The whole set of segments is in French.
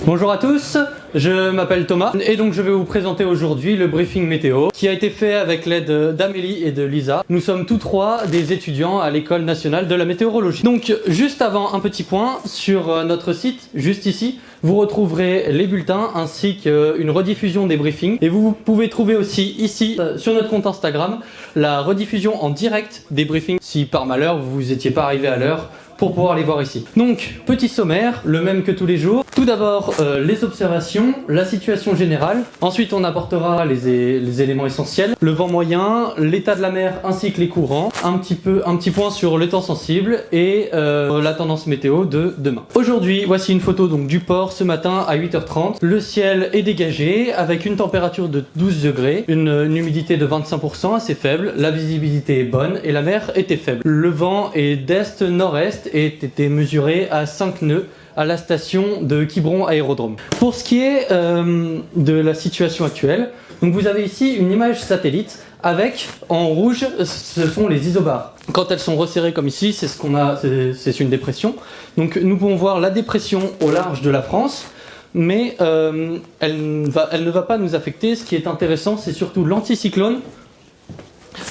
Bonjour à tous, je m'appelle Thomas et donc je vais vous présenter aujourd'hui le briefing météo qui a été fait avec l'aide d'Amélie et de Lisa. Nous sommes tous trois des étudiants à l'École nationale de la météorologie. Donc juste avant, un petit point sur notre site, juste ici, vous retrouverez les bulletins ainsi qu'une rediffusion des briefings et vous pouvez trouver aussi ici sur notre compte Instagram la rediffusion en direct des briefings si par malheur vous n'étiez pas arrivé à l'heure pour pouvoir les voir ici. Donc, petit sommaire, le même que tous les jours. Tout d'abord, les observations, la situation générale. Ensuite, on apportera les éléments essentiels, le vent moyen, l'état de la mer ainsi que les courants, un petit point sur le temps sensible et la tendance météo de demain. Aujourd'hui, voici une photo donc du port ce matin à 8h30. Le ciel est dégagé avec une température de 12 degrés, une humidité de 25% assez faible, la visibilité est bonne et la mer était faible. Le vent est d'est-nord-est et été mesuré à 5 nœuds à la station de Quiberon Aérodrome. Pour ce qui est de la situation actuelle, donc vous avez ici une image satellite avec en rouge, ce sont les isobars. Quand elles sont resserrées comme ici, c'est ce qu'on a, c'est une dépression. Donc nous pouvons voir la dépression au large de la France, mais elle ne va pas nous affecter. Ce qui est intéressant, c'est surtout l'anticyclone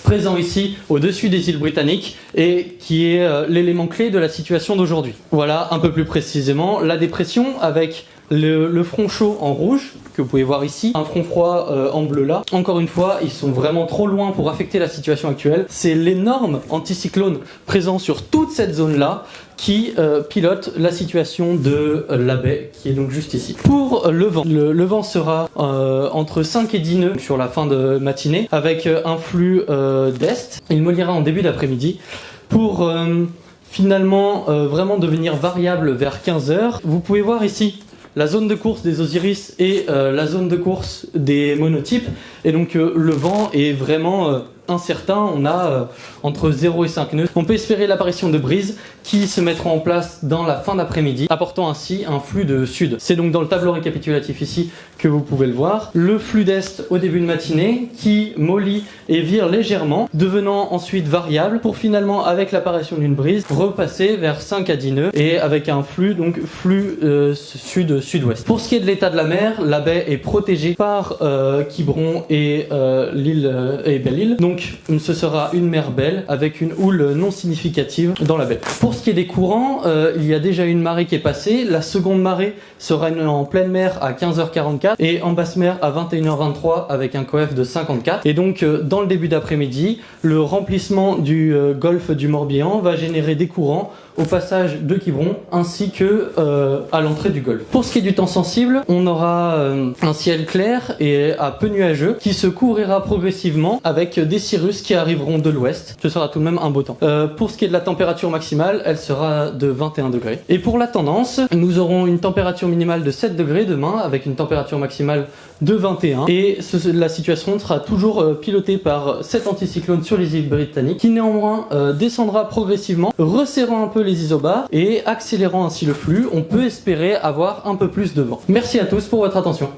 présent ici au-dessus des îles britanniques et qui est l'élément clé de la situation d'aujourd'hui. Voilà un peu plus précisément la dépression avec le front chaud en rouge que vous pouvez voir ici, un front froid en bleu là. Encore une fois, ils sont vraiment trop loin pour affecter la situation actuelle. C'est l'énorme anticyclone présent sur toute cette zone là qui pilote la situation de la baie qui est donc juste ici. Pour le vent, le vent sera entre 5 et 10 nœuds sur la fin de matinée avec un flux d'est. Il mollira en début d'après-midi pour finalement vraiment devenir variable vers 15h. Vous pouvez voir ici la zone de course des Osiris et la zone de course des monotypes. Et donc le vent est vraiment incertain, on a entre 0 et 5 nœuds. On peut espérer l'apparition de brises qui se mettront en place dans la fin d'après-midi, apportant ainsi un flux de sud. C'est donc dans le tableau récapitulatif ici que vous pouvez le voir. Le flux d'est au début de matinée qui mollit et vire légèrement, devenant ensuite variable pour finalement, avec l'apparition d'une brise, repasser vers 5 à 10 nœuds et avec un flux, donc flux sud-sud-ouest. Pour ce qui est de l'état de la mer, la baie est protégée par Quiberon et l'île et Belle-Île. Donc ce sera une mer belle avec une houle non significative dans la baie. Pour ce qui est des courants, il y a déjà une marée qui est passée. La seconde marée sera en pleine mer à 15h44 et en basse mer à 21h23 avec un coef de 54. Et donc dans le début d'après-midi, le remplissement du golfe du Morbihan va générer des courants au passage de Quiberon ainsi que à l'entrée du golfe. Pour ce qui est du temps sensible, on aura un ciel clair et à peu nuageux qui se couvrira progressivement avec des cirrus qui arriveront de l'ouest. Ce sera tout de même un beau temps. Pour ce qui est de la température maximale, elle sera de 21 degrés. Et pour la tendance, nous aurons une température minimale de 7 degrés demain avec une température maximale de 21. Et la situation sera toujours pilotée par cet anticyclone sur les îles britanniques qui néanmoins descendra progressivement, resserrant un peu les isobars et accélérant ainsi le flux. On peut espérer avoir un peu plus de vent. Merci à tous pour votre attention.